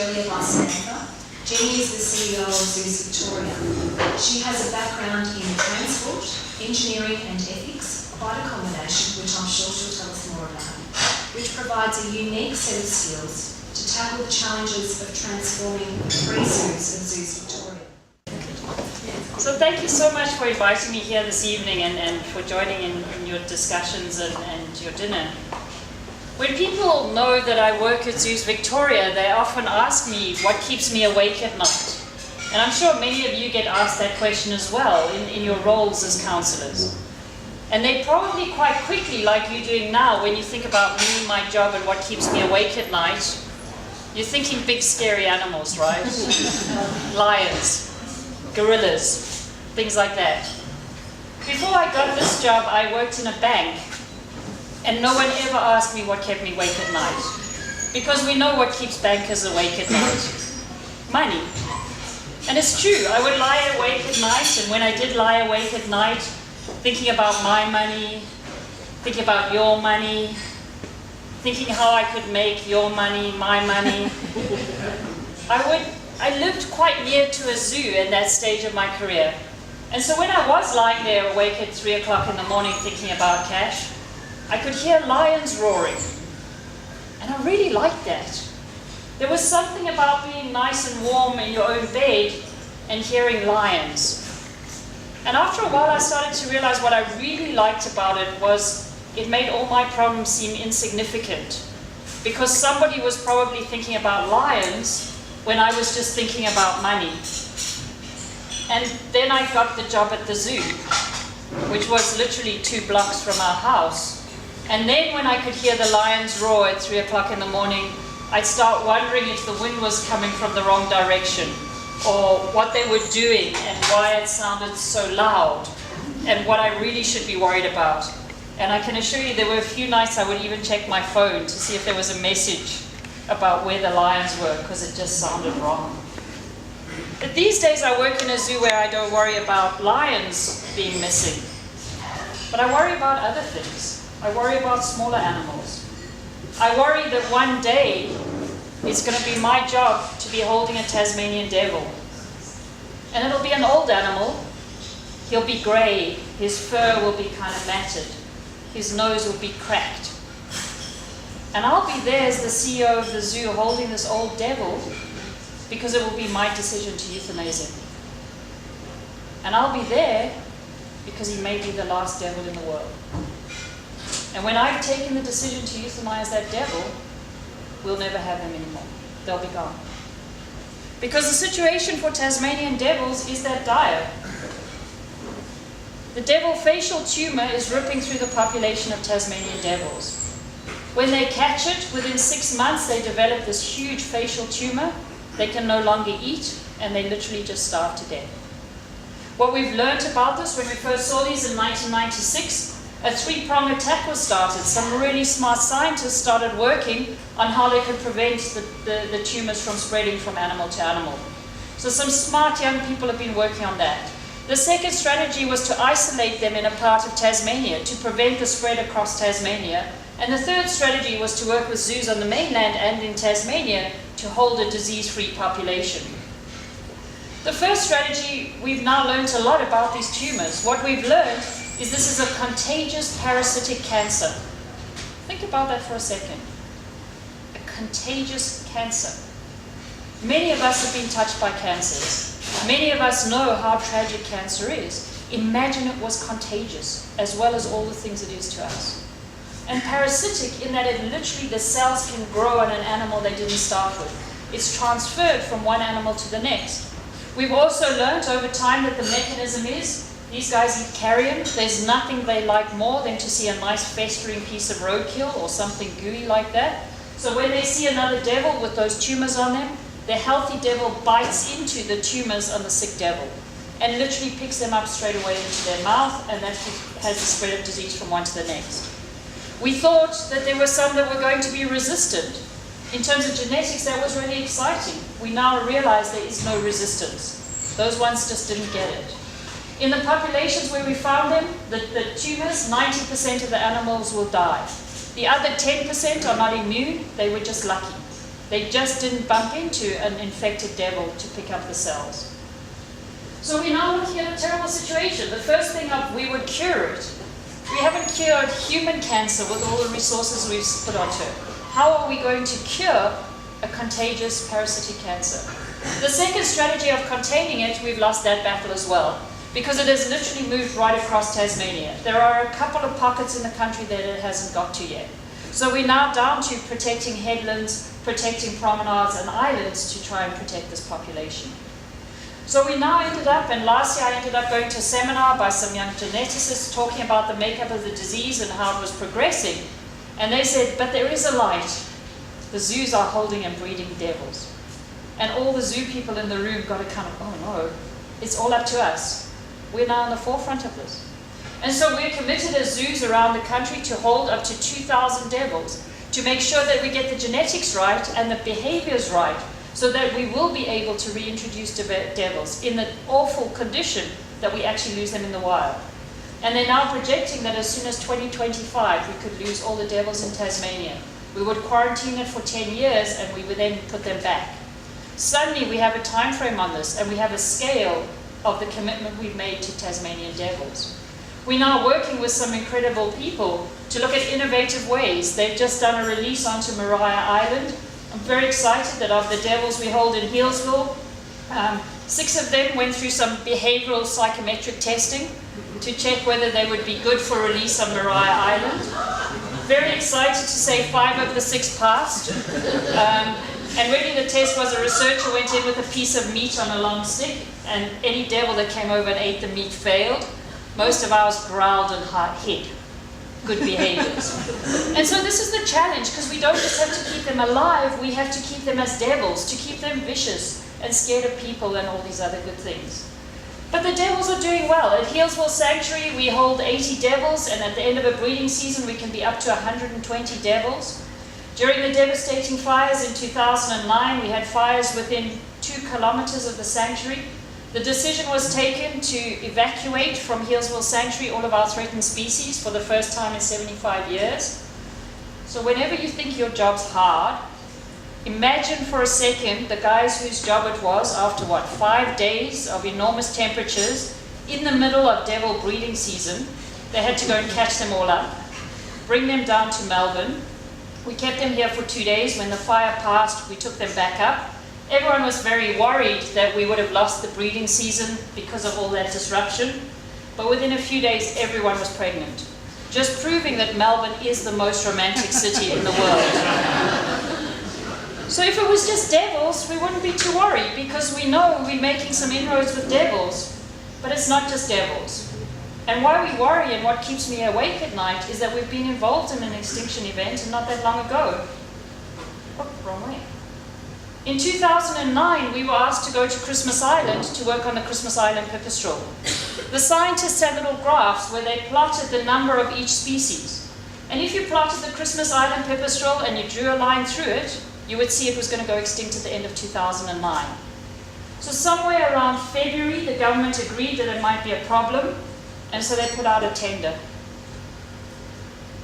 earlier by Samantha, Jenny is the CEO of Zoos Victoria. She has a background in transport, engineering and ethics, quite a combination, which I'm sure she'll tell us more about, which provides a unique set of skills to tackle the challenges of transforming the three zoos of Zoos Victoria. So thank you so much for inviting me here this evening and for joining in your discussions and your dinner. When people know that I work at Zoos Victoria, they often ask me what keeps me awake at night. And I'm sure many of you get asked that question as well in your roles as councillors. And they probably quite quickly, like you're doing now, when you think about me, my job and what keeps me awake at night, you're thinking big scary animals, right? Lions, gorillas, things like that. Before I got this job, I worked in a bank. And no one ever asked me what kept me awake at night. Because we know what keeps bankers awake at night. Money. And it's true, I would lie awake at night, and when I did lie awake at night, thinking about my money, thinking about your money, thinking how I could make your money, my money. I lived quite near to a zoo in that stage of my career. And so when I was lying there awake at 3 o'clock in the morning thinking about cash, I could hear lions roaring, and I really liked that. There was something about being nice and warm in your own bed and hearing lions. And after a while I started to realize what I really liked about it was it made all my problems seem insignificant, because somebody was probably thinking about lions when I was just thinking about money. And then I got the job at the zoo, which was literally 2 blocks from our house. And then when I could hear the lions roar at 3 o'clock in the morning, I'd start wondering if the wind was coming from the wrong direction, or what they were doing and why it sounded so loud, and what I really should be worried about. And I can assure you there were a few nights I would even check my phone to see if there was a message about where the lions were, because it just sounded wrong. But these days I work in a zoo where I don't worry about lions being missing, but I worry about other things. I worry about smaller animals. I worry that one day it's going to be my job to be holding a Tasmanian devil. And it'll be an old animal. He'll be grey, his fur will be kind of matted, his nose will be cracked. And I'll be there as the CEO of the zoo holding this old devil because it will be my decision to euthanize him. And I'll be there because he may be the last devil in the world. And when I've taken the decision to euthanize that devil, we'll never have them anymore. They'll be gone. Because the situation for Tasmanian devils is that dire. The devil facial tumor is ripping through the population of Tasmanian devils. When they catch it, within 6 months they develop this huge facial tumor. They can no longer eat, and they literally just starve to death. What we've learned about this, when we first saw these in 1996, a 3-pronged attack was started. Some really smart scientists started working on how they could prevent the tumors from spreading from animal to animal. So some smart young people have been working on that. The second strategy was to isolate them in a part of Tasmania to prevent the spread across Tasmania. And the third strategy was to work with zoos on the mainland and in Tasmania to hold a disease-free population. The first strategy, we've now learned a lot about these tumors. What we've learned is this is a contagious parasitic cancer. Think about that for a second. A contagious cancer. Many of us have been touched by cancers. Many of us know how tragic cancer is. Imagine it was contagious, as well as all the things it is to us. And parasitic in that it literally, the cells can grow on an animal they didn't start with. It's transferred from one animal to the next. We've also learned over time that the mechanism is these guys eat carrion. There's nothing they like more than to see a nice festering piece of roadkill or something gooey like that. So when they see another devil with those tumors on them, the healthy devil bites into the tumors on the sick devil and literally picks them up straight away into their mouth, and that has the spread of disease from one to the next. We thought that there were some that were going to be resistant. In terms of genetics, that was really exciting. We now realize there is no resistance. Those ones just didn't get it. In the populations where we found them, the tumors, 90% of the animals will die. The other 10% are not immune, they were just lucky. They just didn't bump into an infected devil to pick up the cells. So we're now looking at a terrible situation. The first thing we would cure it. We haven't cured human cancer with all the resources we've put onto it. How are we going to cure a contagious parasitic cancer? The second strategy of containing it, we've lost that battle as well, because it has literally moved right across Tasmania. There are a couple of pockets in the country that it hasn't got to yet. So we're now down to protecting headlands, protecting promenades and islands to try and protect this population. So we now ended up, and last year I ended up going to a seminar by some young geneticists talking about the makeup of the disease and how it was progressing. And they said, but there is a light. The zoos are holding and breeding devils. And all the zoo people in the room got a kind of, oh no, it's all up to us. We're now in the forefront of this. And so we're committed as zoos around the country to hold up to 2,000 devils, to make sure that we get the genetics right and the behaviors right, so that we will be able to reintroduce devils in the awful condition that we actually lose them in the wild. And they're now projecting that as soon as 2025 we could lose all the devils in Tasmania. We would quarantine it for 10 years and we would then put them back. Suddenly we have a time frame on this and we have a scale of the commitment we've made to Tasmanian devils. We're now working with some incredible people to look at innovative ways. They've just done a release onto Maria Island. I'm very excited that of the devils we hold in Healesville, 6 of them went through some behavioral psychometric testing to check whether they would be good for release on Maria Island. Very excited to say 5 of the 6 passed. And really the test was a researcher went in with a piece of meat on a long stick, and any devil that came over and ate the meat failed. Most of ours growled and hid. Good behaviors. And so this is the challenge, because we don't just have to keep them alive, we have to keep them as devils, to keep them vicious and scared of people and all these other good things. But the devils are doing well. At Healesville Sanctuary we hold 80 devils, and at the end of a breeding season we can be up to 120 devils. During the devastating fires in 2009, we had fires within 2 kilometers of the sanctuary. The decision was taken to evacuate from Healesville Sanctuary all of our threatened species for the first time in 75 years. So whenever you think your job's hard, imagine for a second the guys whose job it was after 5 days of enormous temperatures in the middle of devil breeding season. They had to go and catch them all up, bring them down to Melbourne. We kept them here for 2 days. When the fire passed, we took them back up. Everyone was very worried that we would have lost the breeding season because of all that disruption. But within a few days, everyone was pregnant. Just proving that Melbourne is the most romantic city in the world. So if it was just devils, we wouldn't be too worried, because we know we're making some inroads with devils. But it's not just devils. And why we worry and what keeps me awake at night is that we've been involved in an extinction event not that long ago. Oh, wrong way. In 2009, we were asked to go to Christmas Island to work on the Christmas Island pipistrelle. The scientists had little graphs where they plotted the number of each species. And if you plotted the Christmas Island pipistrelle and you drew a line through it, you would see it was going to go extinct at the end of 2009. So somewhere around February, the government agreed that it might be a problem, and so they put out a tender.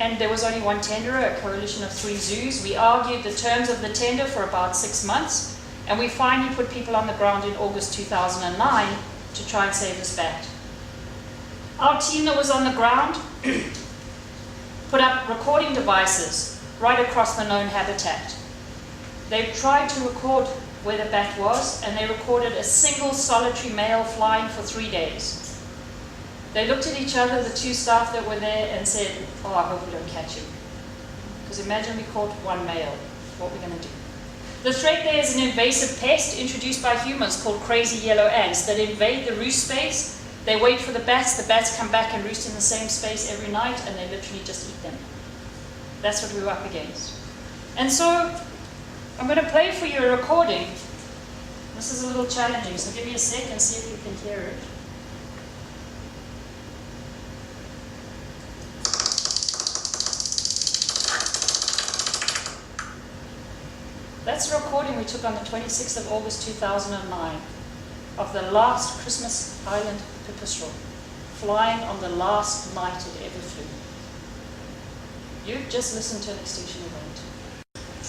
And there was only one tenderer, a coalition of 3 zoos. We argued the terms of the tender for about 6 months, and we finally put people on the ground in August 2009 to try and save this bat. Our team that was on the ground put up recording devices right across the known habitat. They tried to record where the bat was, and they recorded a single solitary male flying for 3 days. They looked at each other, the 2 staff that were there, and said, oh, I hope we don't catch him. Because imagine we caught 1 male, what are we going to do? The threat there is an invasive pest introduced by humans called crazy yellow ants that invade the roost space. They wait for the bats come back and roost in the same space every night, and they literally just eat them. That's what we were up against. And so, I'm going to play for you a recording. This is a little challenging, so give me a sec and see if you can hear it. That's a recording we took on the 26th of August 2009 of the last Christmas Island pipistrelle flying on the last night it ever flew. You've just listened to an extinction event.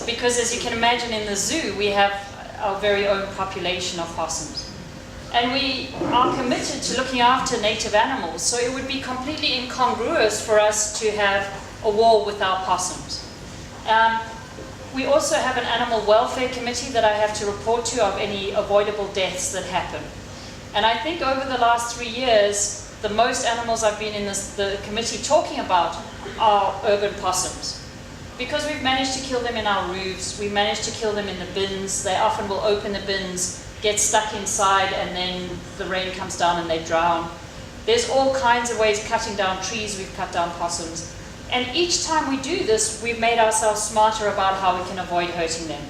because as you can imagine in the zoo we have our very own population of possums. And we are committed to looking after native animals, so it would be completely incongruous for us to have a war with our possums. We also have an animal welfare committee that I have to report to of any avoidable deaths that happen. And I think over the last 3 years, the most animals I've been in the committee talking about are urban possums. Because we've managed to kill them in our roofs, we've managed to kill them in the bins. They often will open the bins, get stuck inside, and then the rain comes down and they drown. There's all kinds of ways, cutting down trees, we've cut down possums. And each time we do this, we've made ourselves smarter about how we can avoid hurting them.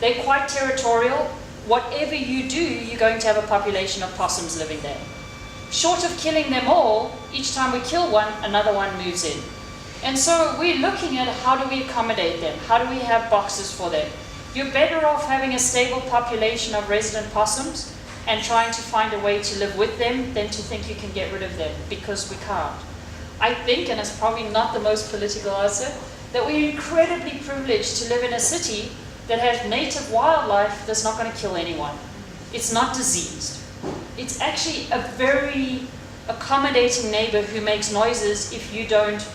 They're quite territorial. Whatever you do, you're going to have a population of possums living there. Short of killing them all, each time we kill one, another one moves in. And so we're looking at how do we accommodate them? How do we have boxes for them? You're better off having a stable population of resident possums and trying to find a way to live with them than to think you can get rid of them, because we can't. I think, and it's probably not the most political answer, that we're incredibly privileged to live in a city that has native wildlife that's not going to kill anyone. It's not diseased. It's actually a very accommodating neighbor who makes noises if you don't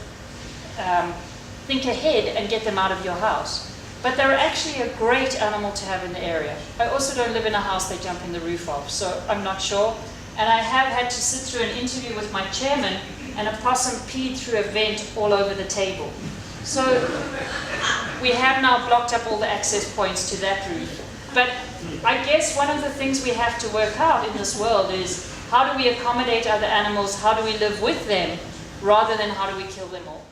think ahead and get them out of your house. But they're actually a great animal to have in the area. I also don't live in a house they jump in the roof of, so I'm not sure. And I have had to sit through an interview with my chairman, and a possum peed through a vent all over the table. So we have now blocked up all the access points to that roof. But I guess one of the things we have to work out in this world is how do we accommodate other animals, how do we live with them, rather than how do we kill them all.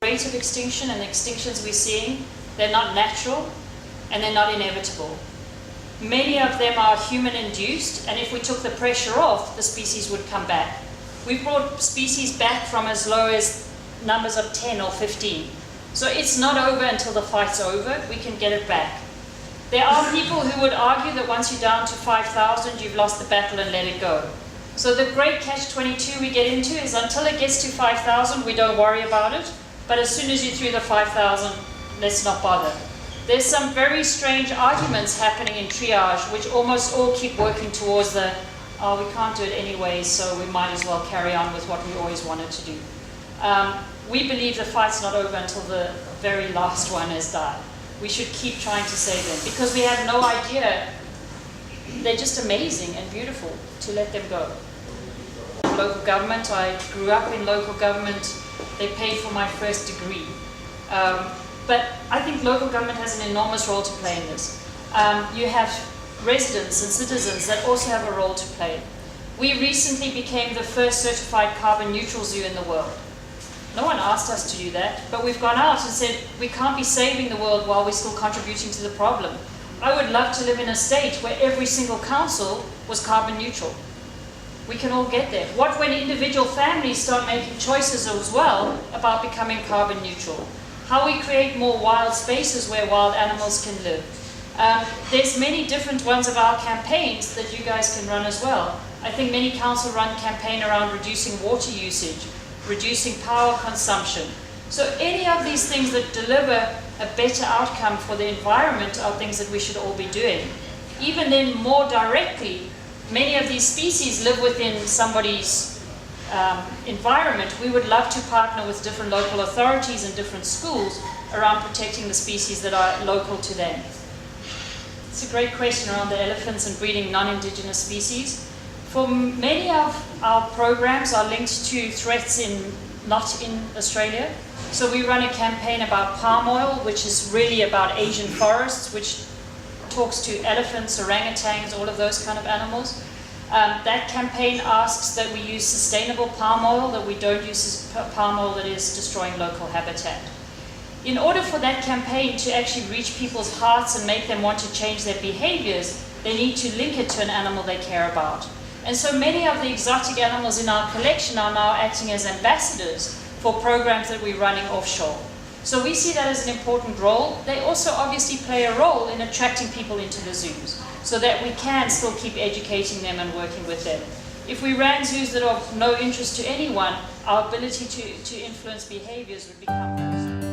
The rate of extinction and the extinctions we're seeing, they're not natural and they're not inevitable. Many of them are human-induced, and if we took the pressure off, the species would come back. We've brought species back from as low as numbers of 10 or 15. So it's not over until the fight's over. We can get it back. There are people who would argue that once you're down to 5,000, you've lost the battle and let it go. So the great catch-22 we get into is until it gets to 5,000, we don't worry about it. But as soon as you're through the 5,000, let's not bother. There's some very strange arguments happening in triage, which almost all keep working towards the, oh, we can't do it anyway, so we might as well carry on with what we always wanted to do. We believe the fight's not over until the very last one has died. We should keep trying to save them, because we have no idea. They're just amazing and beautiful to let them go. Local government, I grew up in local government. They paid for my first degree. But I think local government has an enormous role to play in this. You have residents and citizens that also have a role to play. We recently became the first certified carbon neutral zoo in the world. No one asked us to do that, but we've gone out and said we can't be saving the world while we're still contributing to the problem. I would love to live in a state where every single council was carbon neutral. We can all get there. What when individual families start making choices as well about becoming carbon neutral? How we create more wild spaces where wild animals can live. There's many different ones of our campaigns that you guys can run as well. I think many councils run campaign around reducing water usage, reducing power consumption. So any of these things that deliver a better outcome for the environment are things that we should all be doing. Even then, more directly, many of these species live within somebody's environment. We would love to partner with different local authorities and different schools around protecting the species that are local to them. It's a great question around the elephants and breeding non-indigenous species. For many of our programs are linked to threats not in Australia. So we run a campaign about palm oil, which is really about Asian forests, which talks to elephants, orangutans, all of those kind of animals. That campaign asks that we use sustainable palm oil, that we don't use palm oil that is destroying local habitat. In order for that campaign to actually reach people's hearts and make them want to change their behaviors, they need to link it to an animal they care about. And so many of the exotic animals in our collection are now acting as ambassadors for programs that we're running offshore. So we see that as an important role. They also obviously play a role in attracting people into the zoos, so that we can still keep educating them and working with them. If we ran zoos that are of no interest to anyone, our ability to influence behaviors would become worse.